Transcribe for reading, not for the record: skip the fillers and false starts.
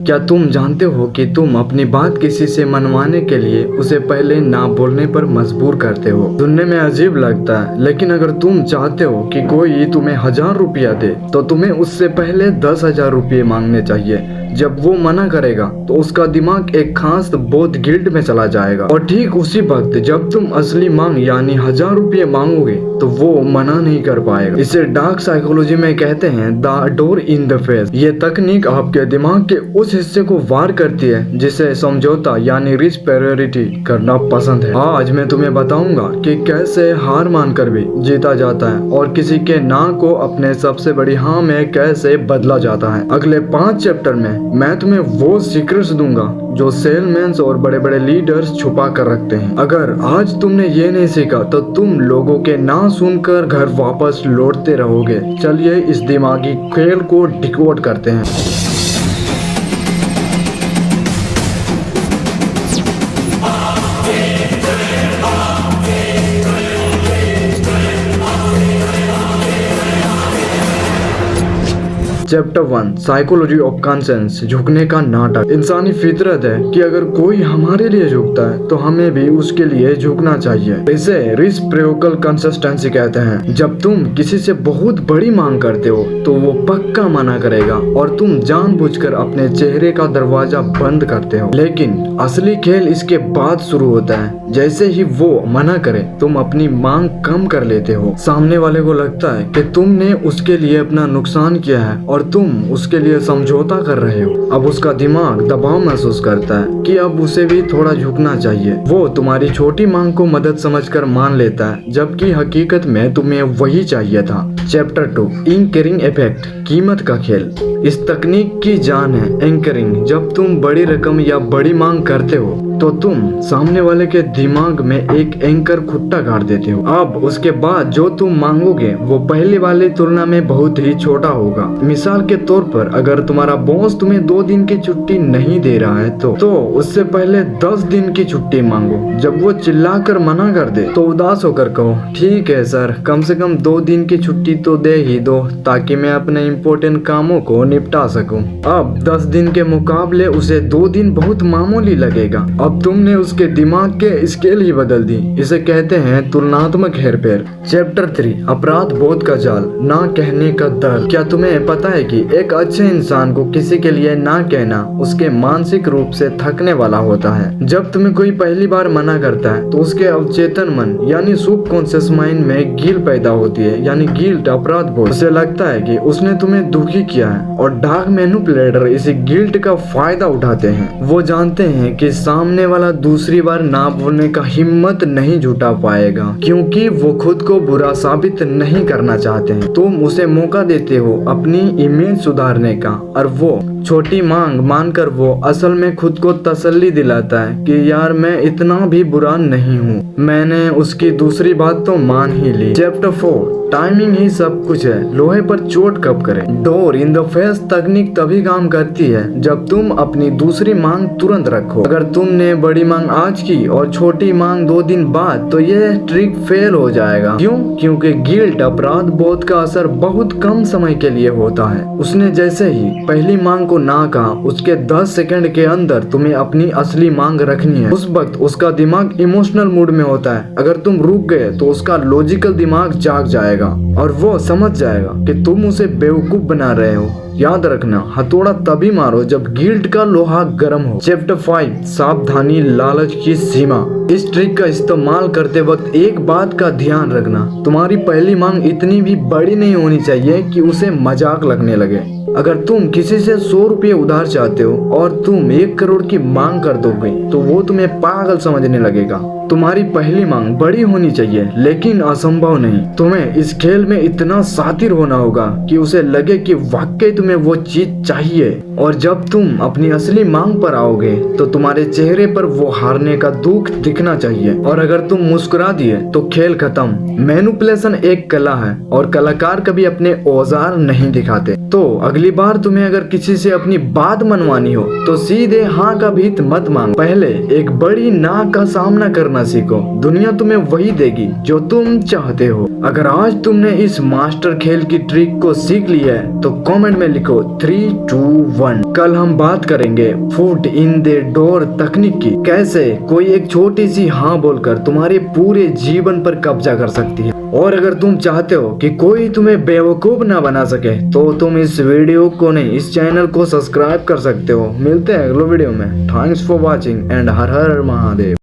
क्या तुम जानते हो कि तुम अपनी बात किसी से मनवाने के लिए उसे पहले ना बोलने पर मजबूर करते हो। सुनने में अजीब लगता है, लेकिन अगर तुम चाहते हो कि कोई तुम्हें 1000 रुपया दे तो तुम्हें उससे पहले 10,000 रुपये मांगने चाहिए। जब वो मना करेगा तो उसका दिमाग एक खास बोध गिल्ट में चला जाएगा, और ठीक उसी वक्त जब तुम असली मांग यानी 1000 रुपये मांगोगे तो वो मना नहीं कर पाएगा। इसे डार्क साइकोलॉजी में कहते हैं the door in the face. ये तकनीक आपके दिमाग के उस हिस्से को वार करती है जिसे समझौता यानी रिस्क प्रायोरिटी करना पसंद है। आज मैं तुम्हें बताऊंगा कि कैसे हार मानकर भी जीता जाता है और किसी के ना को अपने सबसे बड़ी हाँ में कैसे बदला जाता है। अगले 5 चैप्टर में मैं तुम्हें वो सीक्रेट्स दूंगा जो सेलमैन्स और बड़े बड़े लीडर्स छुपा कर रखते हैं। अगर आज तुमने ये नहीं सीखा तो तुम लोगों के ना सुनकर घर वापस लौटते रहोगे। चलिए इस दिमागी खेल को डिकोड करते हैं। चैप्टर 1 साइकोलॉजी ऑफ कंसेंस, झुकने का नाटक। इंसानी फितरत है कि अगर कोई हमारे लिए झुकता है तो हमें भी उसके लिए झुकना चाहिए। इसे रिसिप्रोकल कंसिस्टेंसी कहते हैं। जब तुम किसी से बहुत बड़ी मांग करते हो तो वो पक्का मना करेगा और तुम जानबूझकर अपने चेहरे का दरवाजा बंद करते हो। लेकिन असली खेल इसके बाद शुरू होता है। जैसे ही वो मना करे तुम अपनी मांग कम कर लेते हो। सामने वाले को लगता है कि तुमने उसके लिए अपना नुकसान किया है और तुम उसके लिए समझौता कर रहे हो। अब उसका दिमाग दबाव महसूस करता है कि अब उसे भी थोड़ा झुकना चाहिए। वो तुम्हारी छोटी मांग को मदद समझकर मान लेता है, जबकि हकीकत में तुम्हें वही चाहिए था। चैप्टर 2 एंकरिंग इफेक्ट, कीमत का खेल। इस तकनीक की जान है एंकरिंग। जब तुम बड़ी रकम या बड़ी मांग करते हो तो तुम सामने वाले के दिमाग में एक एंकर खुट्टा गाड़ देते हो। अब उसके बाद जो तुम मांगोगे वो पहले वाले तुलना में बहुत ही छोटा होगा। मिसाल के तौर पर अगर तुम्हारा बॉस तुम्हें 2 दिन की छुट्टी नहीं दे रहा है तो उससे पहले 10 दिन की छुट्टी मांगो। जब वो चिल्लाकर मना कर दे तो उदास होकर कहो, ठीक है सर, कम से कम 2 दिन की छुट्टी तो दे ही दो ताकि मैं अपने इम्पोर्टेंट कामों को निपटा सकूं। अब 10 दिन के मुकाबले उसे 2 दिन बहुत मामूली लगेगा। अब तुमने उसके दिमाग के स्केल ही बदल दी। इसे कहते हैं तुलनात्मक हेरफेर। चैप्टर 3 अपराध बोध का जाल, ना कहने का डर। क्या तुम्हें पता है कि एक अच्छे इंसान को किसी के लिए ना कहना उसके मानसिक रूप से थकने वाला होता है। जब तुम्हें कोई पहली बार मना करता है तो उसके अवचेतन मन यानी सबकॉन्शियस माइंड में गिल्ट पैदा होती है, यानी गिल्ट अपराध बोध। उसे लगता है कि उसने तुम्हें दुखी किया है और डार्क मैनिपुलेटर इसी गिल्ट का फायदा उठाते हैं। वो जानते हैं कि सामने वाला दूसरी बार ना बोलने का हिम्मत नहीं जुटा पाएगा क्योंकि वो खुद को बुरा साबित नहीं करना चाहते हैं। तुम उसे मौका देते हो अपनी इमेज सुधारने का, और वो छोटी मांग मानकर वो असल में खुद को तसल्ली दिलाता है कि यार मैं इतना भी बुरा नहीं हूँ, मैंने उसकी दूसरी बात तो मान ही ली। चैप्टर 4 टाइमिंग ही सब कुछ है, लोहे पर चोट कब करें। डोर इन द फेस तकनीक तभी काम करती है जब तुम अपनी दूसरी मांग तुरंत रखो। अगर तुमने बड़ी मांग आज की और छोटी मांग 2 दिन बाद तो ये ट्रिक फेल हो जाएगा। क्यों? क्योंकि गिल्ट अपराध बोध का असर बहुत कम समय के लिए होता है। उसने जैसे ही पहली मांग को ना कहा उसके 10 सेकंड के अंदर तुम्हें अपनी असली मांग रखनी है। उस वक्त उसका दिमाग इमोशनल मूड में होता है। अगर तुम रुक गए तो उसका लॉजिकल दिमाग जाग जाएगा और वो समझ जाएगा कि तुम उसे बेवकूफ बना रहे हो। याद रखना, हथौड़ा तभी मारो जब गिल्ट का लोहा गर्म हो। चैप्टर 5 सावधानी, लालच की सीमा। इस ट्रिक का इस्तेमाल करते वक्त एक बात का ध्यान रखना, तुम्हारी पहली मांग इतनी भी बड़ी नहीं होनी चाहिए कि उसे मजाक लगने लगे। अगर तुम किसी से 100 रुपये उधार चाहते हो और तुम 1 करोड़ की मांग कर दोगे तो वो तुम्हें पागल समझने लगेगा। तुम्हारी पहली मांग बड़ी होनी चाहिए लेकिन असंभव नहीं। तुम्हें इस खेल में इतना शातिर होना होगा कि उसे लगे कि वाकई तुम्हें वो चीज चाहिए, और जब तुम अपनी असली मांग पर आओगे तो तुम्हारे चेहरे पर वो हारने का दुख दिखना चाहिए। और अगर तुम मुस्कुरा दिए तो खेल खत्म। मैनिपुलेशन एक कला है और कलाकार कभी अपने औजार नहीं दिखाते। तो अगली बार तुम्हें अगर किसी से अपनी बात मनवानी हो तो सीधे हाँ का भीत मत मांग, पहले एक बड़ी ना का सामना करना सीखो। दुनिया तुम्हें वही देगी जो तुम चाहते हो। अगर आज तुमने इस मास्टर खेल की ट्रिक को सीख लिया है तो कमेंट में लिखो 3, 2, 1। ओपन। कल हम बात करेंगे फुट इन द डोर तकनीक की, कैसे कोई एक छोटी सी हाँ बोलकर तुम्हारे पूरे जीवन पर कब्जा कर सकती है। और अगर तुम चाहते हो कि कोई तुम्हें बेवकूफ ना बना सके तो तुम इस वीडियो को नहीं, इस चैनल को सब्सक्राइब कर सकते हो। मिलते हैं अगले वीडियो में। Thanks for watching and her her Mahadev.